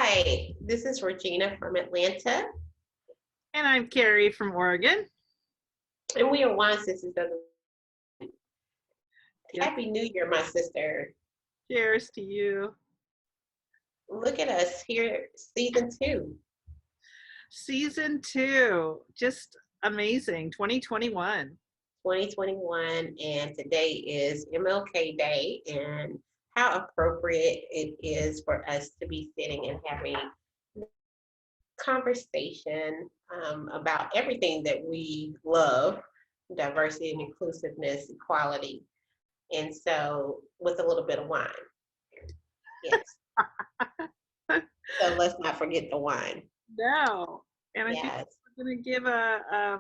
Hi, this is Regina from Atlanta, And I'm Kerry from Oregon. and we are Wine Sisters of the Yes, Happy New Year, my sister. cheers to you. Look at us here, season two, Season 2, just amazing. 2021. 2021, and today is MLK Day, and how appropriate it is for us to be sitting and having conversation about everything that we love, diversity and inclusiveness, equality, and so with a little bit of wine. Yes. So let's not forget the wine. No. And I think Yes, we're going to give a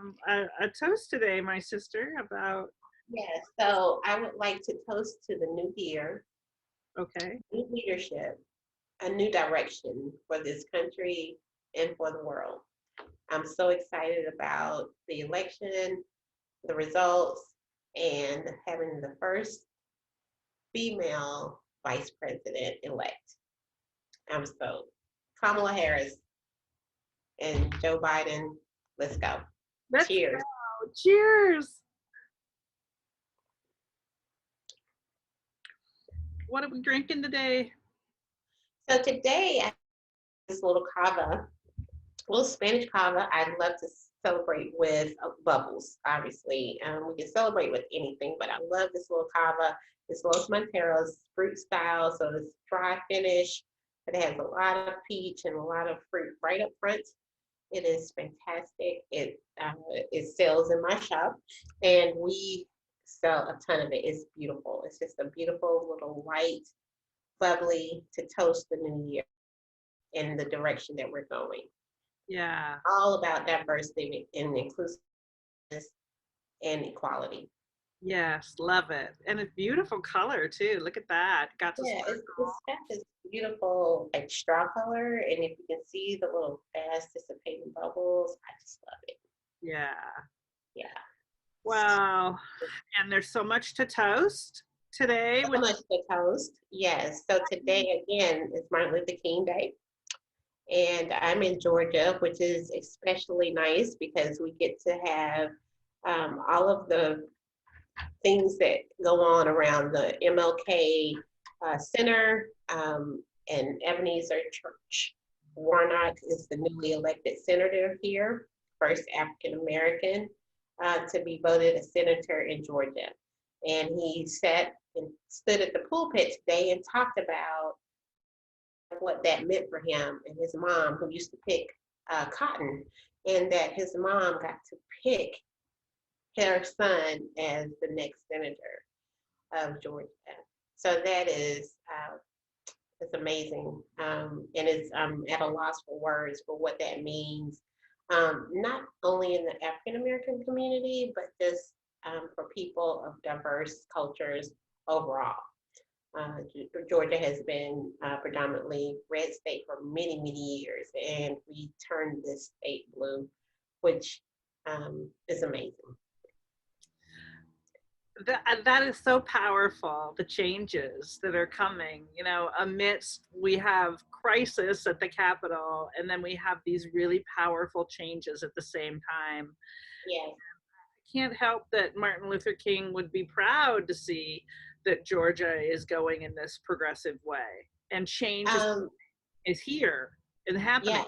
toast today, my sister, about, yes. So I would like to toast to the new year, okay. new leadership, a new direction for this country and for the world. I'm so excited about the election, the results, and having the first female vice president elect. I'm so Kamala Harris and Joe Biden. Let's go. Let's Cheers. go. Cheers. What are we drinking today? So today I have this little cava, little Spanish cava. I'd love to celebrate with bubbles, obviously. We can celebrate with anything, but I love this little cava. It's Los Monteros fruit style, so it's dry finish, but it has a lot of peach and a lot of fruit right up front. It is fantastic. It sells in my shop, and we sell a ton of it. It's beautiful. It's just a beautiful little light, bubbly to toast the new year in the direction that we're going. Yeah. All about diversity and inclusiveness and equality. Yes, love it. And a beautiful color too. Look at that. Got to Yeah, sparkle. it's got this beautiful like straw color, and if you can see the little fast dissipating bubbles, I just love it. Yeah. Yeah, Wow. And there's so much to toast today so with much to toast. Yes, so today again is Martin Luther King Day, and I'm in Georgia, which is especially nice because we get to have all of the things that go on around the MLK Center and Ebenezer Church. Warnock is the newly elected senator here, first African American to be voted a senator in Georgia. And he sat and stood at the pulpit today and talked about what that meant for him and his mom, who used to pick cotton, and that his mom got to pick her son as the next senator of Georgia. So that is it's amazing, and it's at a loss for words for what that means, not only in the African American community, but just for people of diverse cultures overall. Georgia has been predominantly red state for many, many years, and we turned this state blue, which is amazing. that is so powerful, the changes that are coming, amidst we have crisis at the Capitol, and then we have these really powerful changes at the same time. Yes. I can't help that Martin Luther King would be proud to see that Georgia is going in this progressive way and change Um, is here and happening. yeah,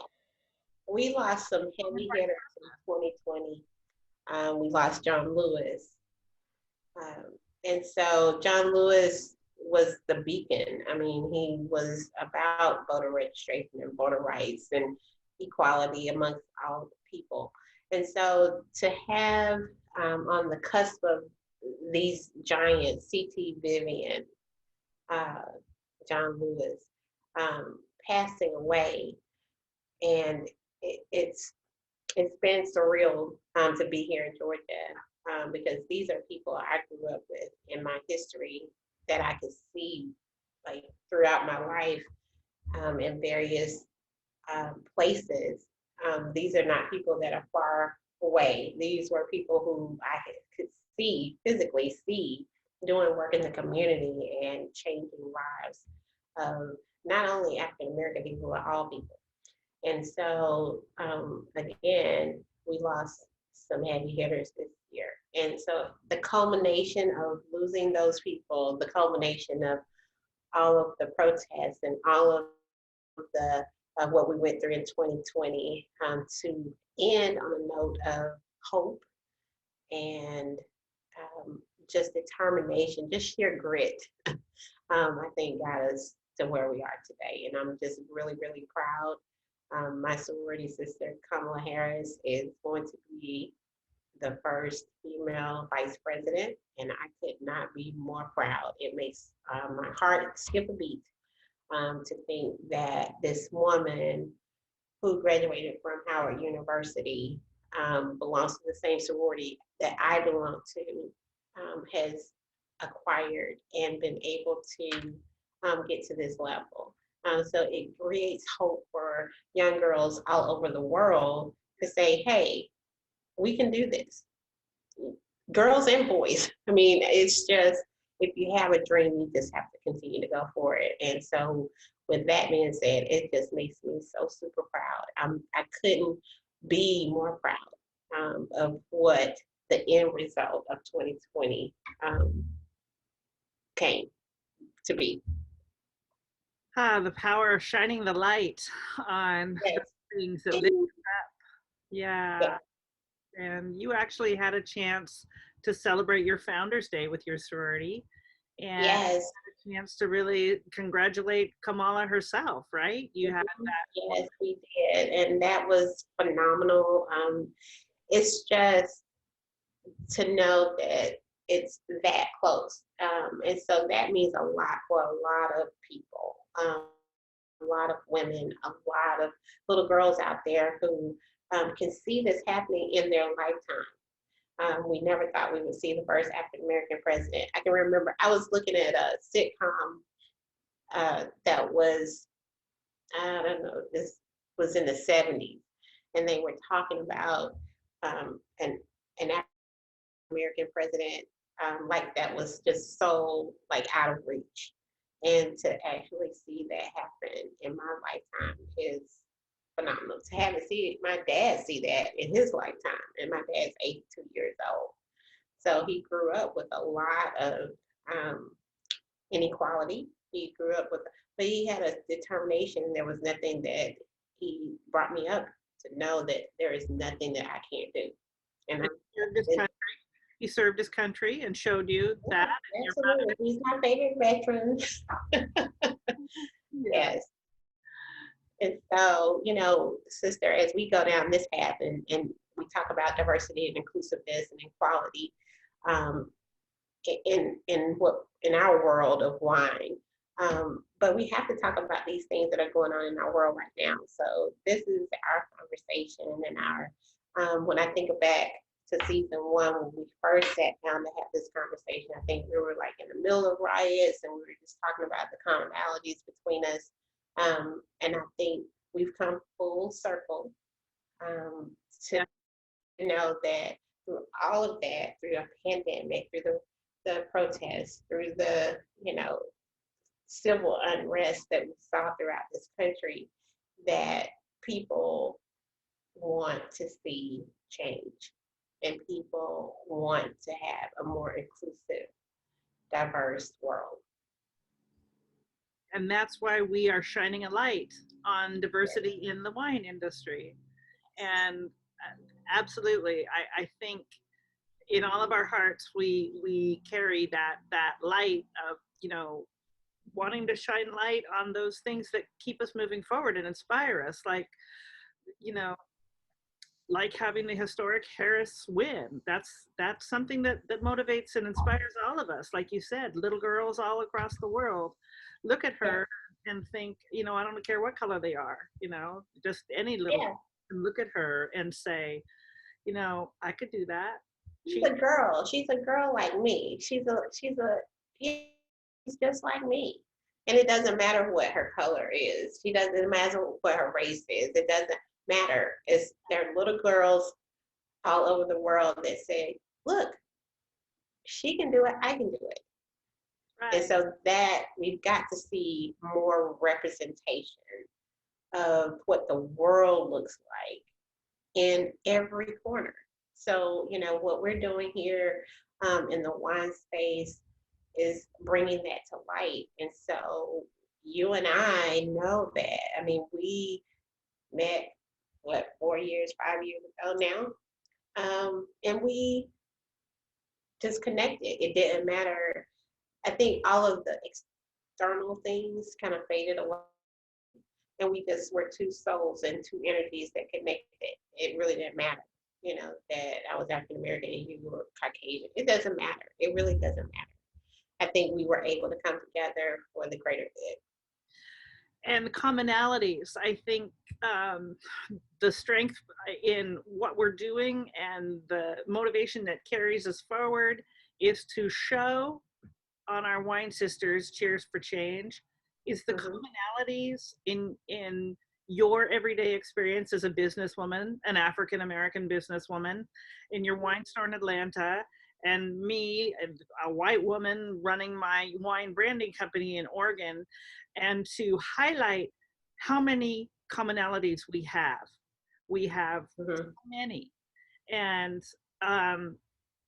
we lost some heavy hitters in 2020. We lost John Lewis. Um, and so John Lewis was the beacon. I mean, he was about voter registration and voter rights and equality amongst all people. And so to have on the cusp of these giants, C.T. Vivian, uh, John Lewis, passing away, and it's been surreal to be here in Georgia because these are people I grew up with in my history that I could see like throughout my life in various places. These are not people that are far away. These were people who I could see, physically see, doing work in the community and changing lives of not only African American people, but all people. And so, again, we lost some heavy hitters this year. And so the culmination of losing those people, the culmination of all of the protests and all of the what we went through in 2020, to end on a note of hope and just determination, just sheer grit, I think got us to where we are today. And I'm just really, really proud. My sorority sister, Kamala Harris, is going to be the first female vice president, and I could not be more proud. It makes my heart skip a beat, to think that this woman who graduated from Howard University, belongs to the same sorority that I belong to, has acquired and been able to get to this level. So it creates hope for young girls all over the world to say, hey, we can do this. Girls and boys. I mean, it's just, if you have a dream, you just have to continue to go for it. And so, with that being said, it just makes me so super proud. I couldn't be more proud, of what the end result of 2020, came to be. Ah, the power of shining the light on Yes. things that live. And, Yeah. yeah. And you actually had a chance to celebrate your Founders Day with your sorority and Yes. a chance to really congratulate Kamala herself, right? You had Mhm. that. Yes, we did. And that was phenomenal. It's just to know that it's that close. And so that means a lot for a lot of people, a lot of women, a lot of little girls out there who, can see this happening in their lifetime. We never thought we would see the first African American president. I can remember I was looking at a sitcom, that was, I don't know, this was in the 70s, and they were talking about, an American president, like that was just so like out of reach. And to actually see that happen in my lifetime is phenomenal. To have it see my dad see that in his lifetime, and my dad's 82 years old. So he grew up with a lot of, um, inequality. He grew up with, but he had a determination. There was nothing that he brought me up to know that there is nothing that I can't do. And And I'm, served his country. He served his country and showed you that. And your absolutely, he's my favorite veteran. yeah. Yes. And so, sister, as we go down this path, and we talk about diversity and inclusiveness and equality, um, in our world of wine. But we have to talk about these things that are going on in our world right now. So this is our conversation, and our, when I think back to season one, when we first sat down to have this conversation, I think we were like in the middle of riots, and we were just talking about the commonalities between us. And I think we've come full circle, to Yeah. know that through all of that, through a pandemic, through the protests, through the, civil unrest that we saw throughout this country, that people want to see change, and people want to have a more inclusive, diverse world. And that's why we are shining a light on diversity in the wine industry. And absolutely, I think in all of our hearts we carry that light of, wanting to shine light on those things that keep us moving forward and inspire us, you know like having the historic Harris win. That's something that motivates and inspires all of us. Like you said, little girls all across the world look at Yeah, her and think, I don't care what color they are, just any little yeah. and look at her and say, I could do that. She's She a girl. She's a girl like me. Yeah, she's just like me. And it doesn't matter what her color is. She doesn't matter what her race is. It doesn't matter. It's there are little girls all over the world that say, look, she can do it, I can do it. And Right. so that we've got to see more representation of what the world looks like in every corner. So, what we're doing here in the wine space is bringing that to light. And so you and I know that. I mean, we met, what, 4 years, 5 years ago now? And we just connected. It didn't matter. I think all of the external things kind of faded away. And we just were two souls and two energies that connected. It really didn't matter, that I was African American and you were Caucasian. It doesn't matter. It really doesn't matter. I think we were able to come together for the greater good. And commonalities, I think, the strength in what we're doing and the motivation that carries us forward is to show on our Wine Sisters Cheers for Change is the Hmm. commonalities in your everyday experience as a businesswoman, an African American businesswoman, in your wine store in Atlanta, and me, a white woman running my wine branding company in Oregon, and to highlight how many commonalities we have. We have Hmm. so many. And um,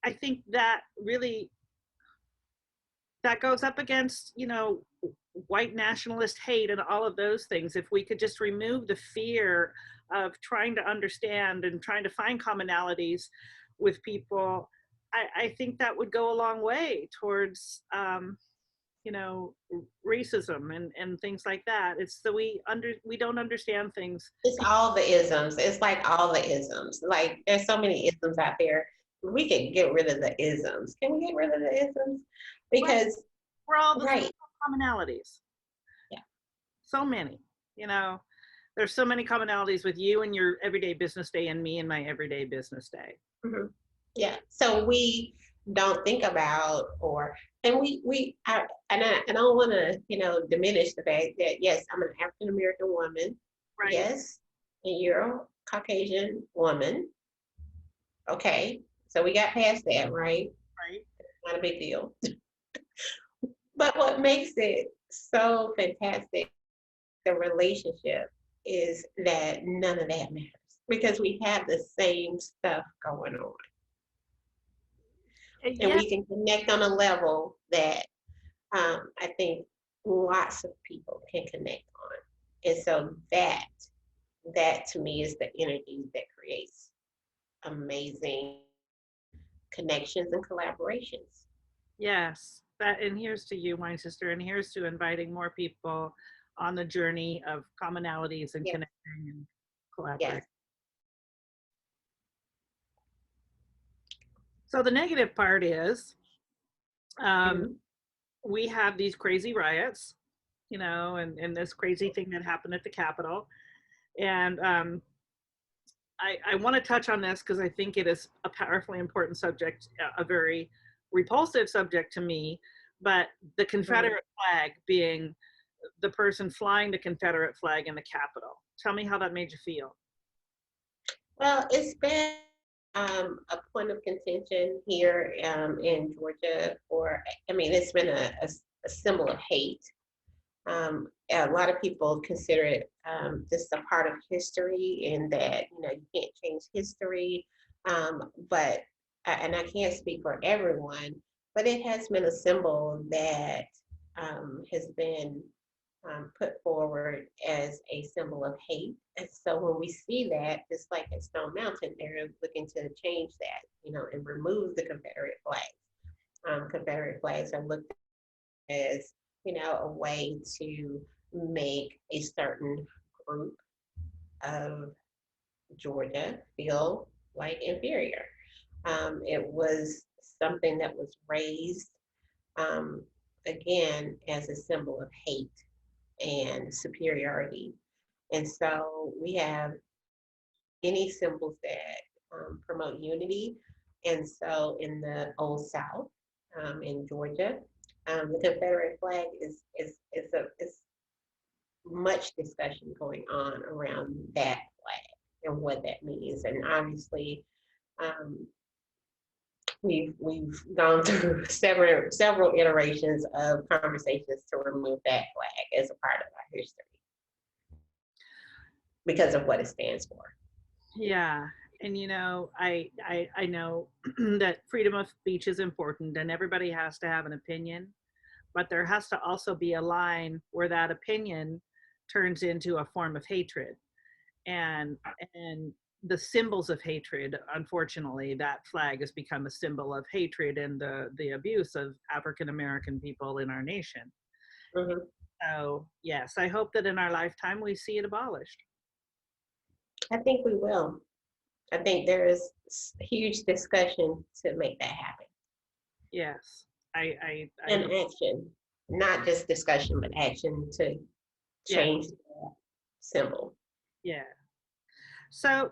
I think that really that goes up against, white nationalist hate and all of those things. If we could just remove the fear of trying to understand and trying to find commonalities with people, I think that would go a long way towards, you know, racism and things like that. It's that we don't understand things. It's People, all the isms. It's like all the isms. Like there's so many isms out there. We could get rid of the isms. Can we get rid of the isms? right, Because we're all the right, commonalities. yeah. So many, you know. There's so many commonalities with you and your everyday business day and me and my everyday business day. Hmm. Yeah. So we don't think about and I don't want to, diminish the fact that yes, I'm an African American woman. Right, Yes, and you're a Caucasian woman. Okay. So we got past that, right? right. Not a big deal. But what makes it so fantastic, the relationship, is that none of that matters because we have the same stuff going on. And Yeah, we can connect on a level that I think lots of people can connect on. And so that to me is the energy that creates amazing connections and collaborations. yes. That, and here's to you, my sister, and here's to inviting more people on the journey of commonalities and Yes, connecting and yes. collaborating. So the negative part is, um, Mhm. we have these crazy riots, and this crazy thing that happened at the Capitol. And I want to touch on this because I think it is a powerfully important subject, a very repulsive subject to me. But the Mhm. Confederate flag being the person flying the Confederate flag in the Capitol. Tell me how that made you feel. Well, it's been a point of contention here in Georgia I mean, it's been a symbol of hate. A lot of people consider it just a part of history and that, you can't change history. But, and I can't speak for everyone, but it has been a symbol that has been put forward as a symbol of hate. And so when we see that, just like at Stone Mountain, they're looking to change that, and remove the Confederate flag. Confederate flags are looked as, a way to make a certain group of Georgia feel like inferior. It was something that was raised, um, again, as a symbol of hate and superiority. And so we have any symbols that promote unity. And so in the Old South, in Georgia, the Confederate flag is much discussion going on around that flag and what that means. And obviously, um, we've gone through several iterations of conversations to remove that flag as a part of our history because of what it stands for. Yeah. And I know that freedom of speech is important and everybody has to have an opinion, but there has to also be a line where that opinion turns into a form of hatred. And and the symbols of hatred, unfortunately, that flag has become a symbol of hatred and the abuse of African American people in our nation. Mhm. So yes, I hope that in our lifetime we see it abolished. I think we will. I think there is huge discussion to make that happen. Yes, I And action, not just discussion, but action to yeah, change the symbol. yeah. So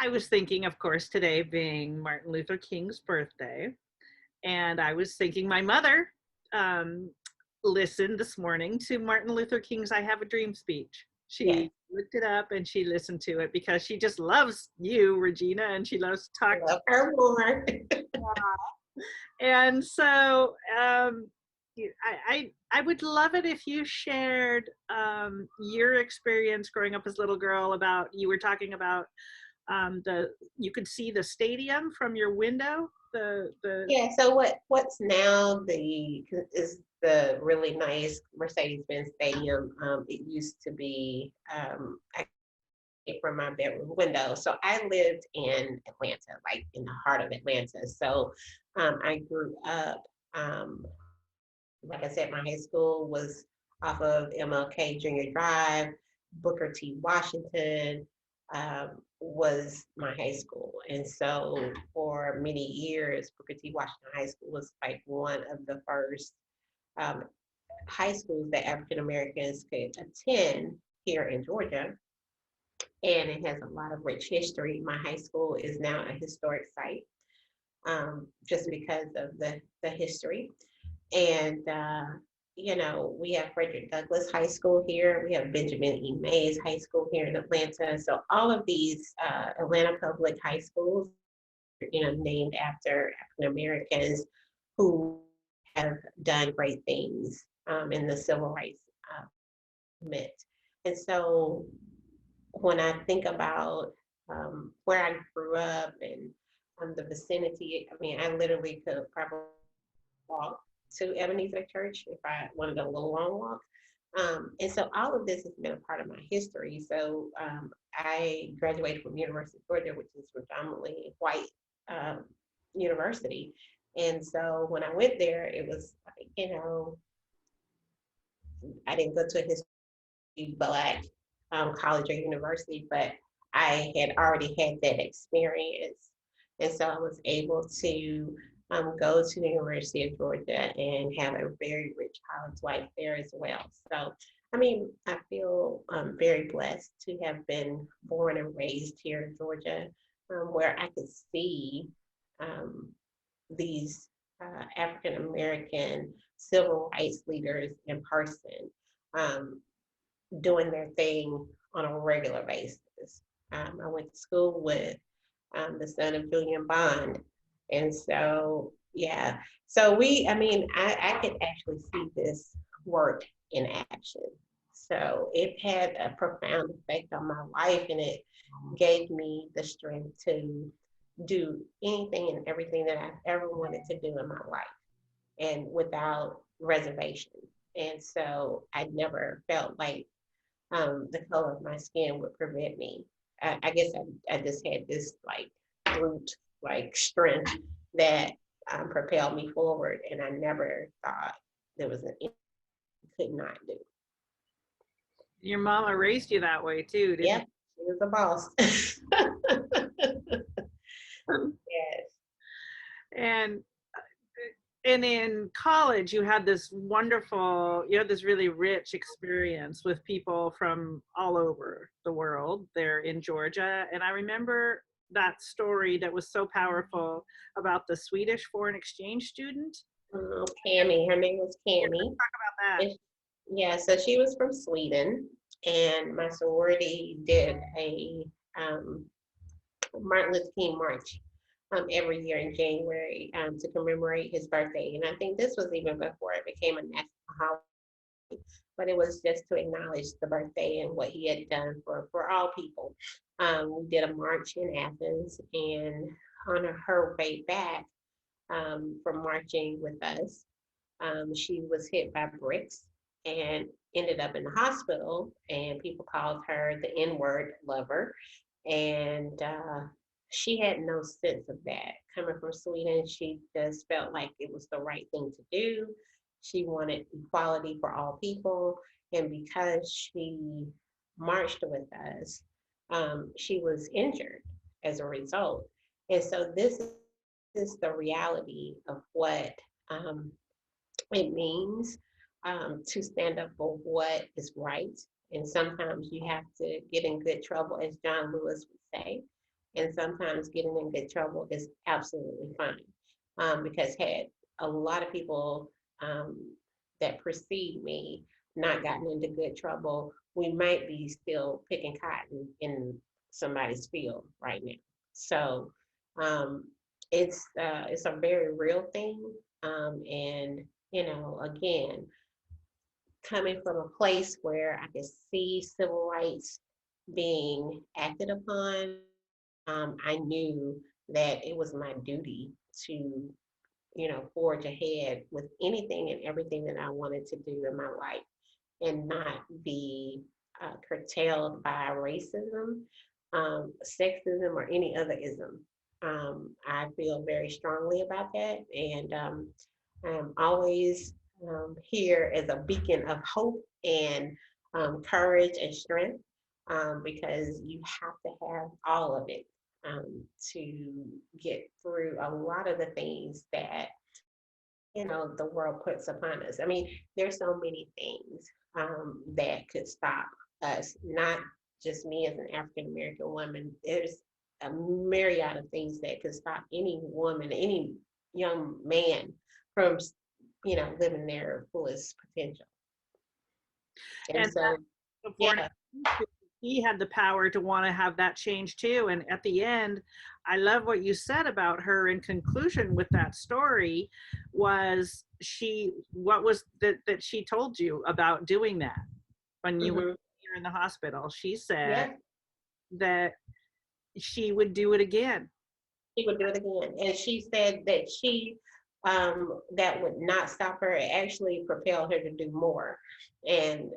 I was thinking, of course, today being Martin Luther King's birthday, and I was thinking my mother um, listened this morning to Martin Luther King's "I Have a Dream" speech. Yes, She looked it up and she listened to it because she just loves you, Regina, and she loves to I talk. love her more. And so I would love it if you shared your experience growing up as a little girl. About you were talking about the you could see the stadium from your window. The Yeah, so what's now the is the really nice Mercedes-Benz Stadium. It used to be from my bedroom window. So I lived in Atlanta, like in the heart of Atlanta. So I grew up, um, like I said, my high school was off of MLK Junior Drive. Booker T. Washington was my high school. And so for many years, Booker T. Washington High School was like one of the first um, high schools that African Americans could attend here in Georgia, and it has a lot of rich history. My high school is now a historic site, just because of the history. And, we have Frederick Douglass High School here. We have Benjamin E. Mays High School here in Atlanta. So all of these Atlanta public high schools, named after African Americans who have done great things in the civil rights movement. And so when I think about where I grew up and the vicinity, I mean, I literally could probably walk to Ebenezer Church if I wanted a little long walk. And so all of this has been a part of my history. So I graduated from University of Georgia, which is predominantly white um, university. And so when I went there, it was like, I didn't go to a Black college or university, but I had already had that experience. And so I was able to go to the University of Georgia and have a very rich college life there as well. So, I mean, I feel very blessed to have been born and raised here in Georgia, where I could see um, these African American civil rights leaders in person. Um, doing their thing on a regular basis. I went to school with the son of Julian Bond. And so, yeah. So I mean, I could actually see this work in action. So it had a profound effect on my life, and it gave me the strength to do anything and everything that I've ever wanted to do in my life, and without reservation. And so I never felt like the color of my skin would prevent me. I guess I just had this like brute like strength that propelled me forward, and I never thought there was anything I could not do. Your mama raised you that way too, didn't Yep, she was a boss. you? Yes. And and in college you had this really rich experience with people from all over the world there in Georgia. And I remember that story that was so powerful about the Swedish foreign exchange student. Cammy, her name was Yeah, let's Cammy. talk about that. And, yeah, so she was from Sweden, and my sorority did a Martin Luther King march every year in January to commemorate his birthday. And I think this was even before it became a national holiday, but it was just to acknowledge the birthday and what he had done for all people. We did a march in Athens, and on her way back from marching with us, she was hit by bricks and ended up in the hospital. And people called her the N-word lover. And she had no sense of that. Coming from Sweden, she just felt like it was the right thing to do. She wanted equality for all people. And because she marched with us, she was injured as a result. And so this is the reality of what um, it means to stand up for what is right. And sometimes you have to get in good trouble, as John Lewis would say. And sometimes getting in good trouble is absolutely fine. Because had a lot of people um, that precede me not gotten into good trouble, we might be still picking cotton in somebody's field right now. So um, it's a very real thing, and again, coming from a place where I could see civil rights being acted upon, I knew that it was my duty to, forge ahead with anything and everything that I wanted to do in my life and not be curtailed by racism, sexism, or any other ism. I feel very strongly about that, and I'm always here as a beacon of hope and courage and strength, because you have to have all of it to get through a lot of the things that the world puts upon us. I mean, there's so many things that could stop us, not just me as an African American woman. There's a myriad of things that could stop any woman, any young man from, living their fullest potential. And And so, before yeah. he had the power to want to have that change too. And at the end, I love what you said about her in conclusion with that story was what was that she told you about doing that when you were here in the hospital? She said Yeah, that she would do it again. she would do it again. And she said that that would not stop her. It actually propelled her to do more. And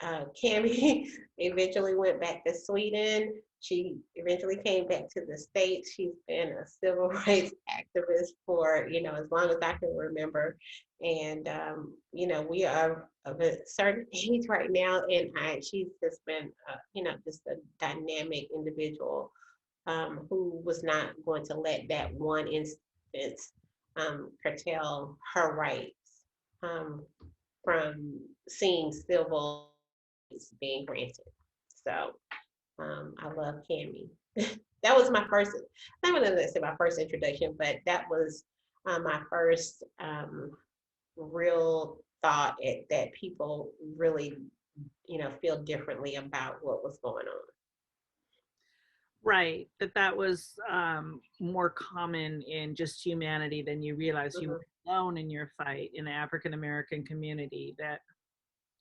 Cami eventually went back to Sweden. She eventually came back to the States. She's been a civil rights activist for, as long as I can remember. And, we are of a certain age right now. And she's just been, just a dynamic individual who was not going to let that one instance curtail her rights um, from seeing civil rights being granted. So I love Cami. That was my first, I'm not going to say my first introduction, but that was my first real thought that people really, feel differently about what was going on. Right. That was more common in just humanity than you realize. You Mhm. were alone in your fight in the African American community that,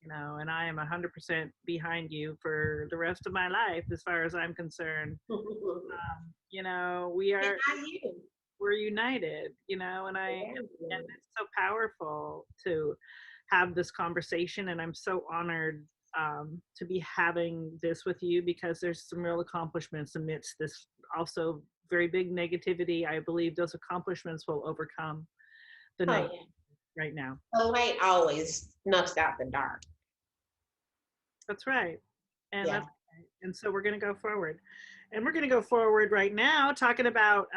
and I am 100% behind you for the rest of my life as far as I'm concerned. We And are, how you? we're united, and it's so powerful to have this conversation. And I'm so honored to be having this with you because there's some real accomplishments amidst this also very big negativity. I believe those accomplishments will overcome the Oh negative yeah. right now. The light always snuffs out the dark. That's right. And Yeah. that's right. And so we're going to go forward. And we're going to go forward right now talking about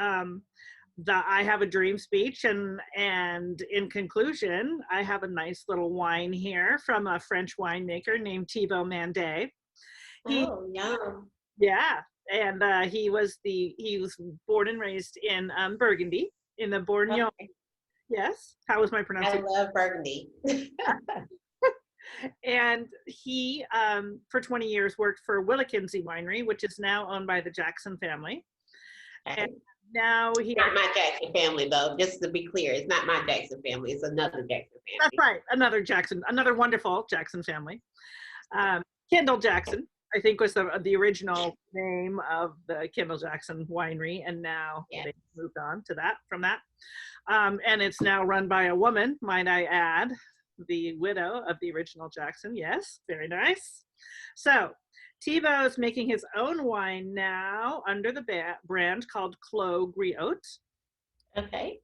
the I Have a Dream speech. And in conclusion, I have a nice little wine here from a French winemaker named Thibaut Mandet. He, Oh, yum. yeah, and he was born and raised in Burgundy, in the Bourgogne. Okay. Yes, how was my I pronunciation? love burgundy. And he, for 20 years, worked for Kinsey Winery, which is now owned by the Jackson family. And Okay. Now he Not my Jackson family, though. Just to be clear, it's not my Jackson family. It's another Jackson That's family. right. Another Jackson, another wonderful Jackson family. Kendall Jackson, I think, was the original name of the Kendall Jackson Winery, and now they moved on to that from that. And it's now run by a woman, might I add, the widow of the original Jackson. Yes, very nice. So Thibaut is making his own wine now under the brand called Clos Griotte. Okay.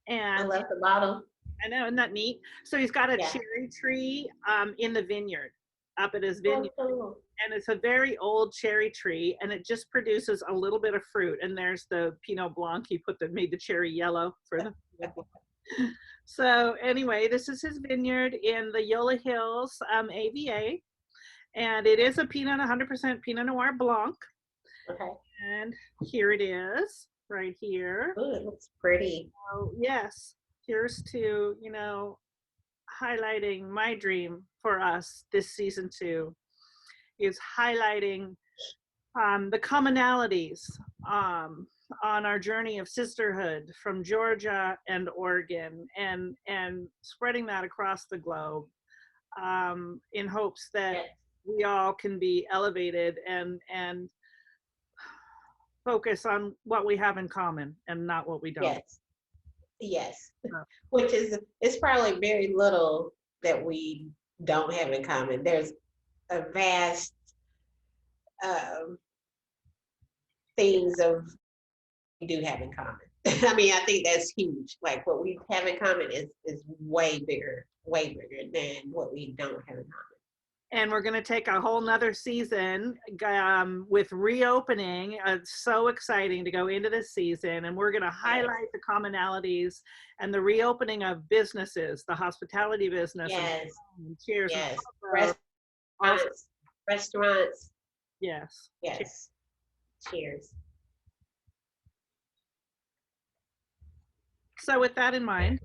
And I love the bottle. I know, isn't that neat? So he's got a cherry tree in the vineyard, up at his vineyard. Oh, cool. And it's a very old cherry tree, and it just produces a little bit of fruit. And there's the Pinot Blanc he made the cherry yellow for the. So anyway, this is his vineyard in the Yola Hills AVA, and it is a 100% Pinot Noir Blanc. Okay. And here it is, right here. Ooh, it looks pretty. So yes, here's to, highlighting my dream for us this season 2 is highlighting the commonalities on our journey of sisterhood from Georgia and Oregon, and spreading that across the globe in hopes that we all can be elevated and focus on what we have in common and not what we don't. Yes. Which is, it's probably very little that we don't have in common. There's a vast things of we do have in common. I mean, I think that's huge. Like what we have in common is way bigger than what we don't have in common. And we're going to take a whole nother season with reopening. It's so exciting to go into this season, and we're going to highlight the commonalities and the reopening of businesses, the hospitality business. Yes. And cheers. Yes. And Restaurants. Yes. Yes. Cheers. So with that in mind,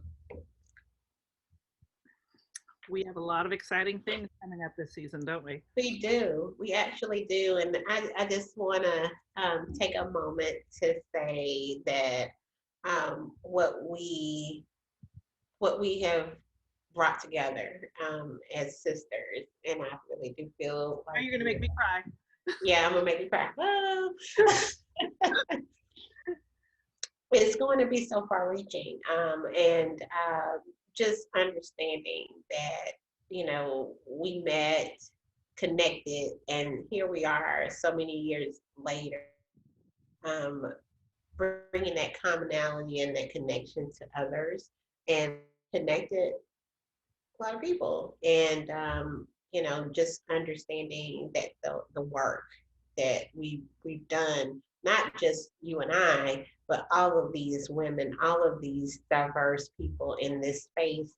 we have a lot of exciting things coming up this season, don't we? We do. We actually do. And I just want to take a moment to say that what we have brought together as sisters, and I really do feel like. Are you going to make me cry? Yeah, I'm going to make you cry. Oh. It's going to be so far reaching. And just understanding that, we met, connected, and here we are so many years later, bringing that commonality and that connection to others and connected a lot of people. And, just understanding that the work that we've done, not just you and I, but all of these women, all of these diverse people in this space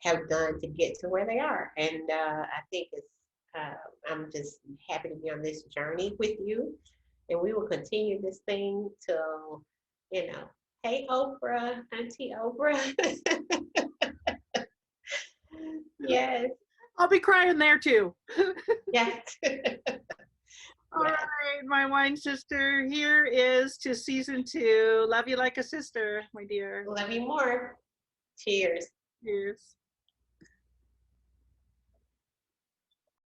have done to get to where they are. And I think I'm just happy to be on this journey with you. And we will continue this thing till, hey, Oprah, Auntie Oprah. Yes. I'll be crying there too. Yes. All right, my wine sister, here is to season 2. Love you like a sister, my dear. Love you more. Cheers. Cheers.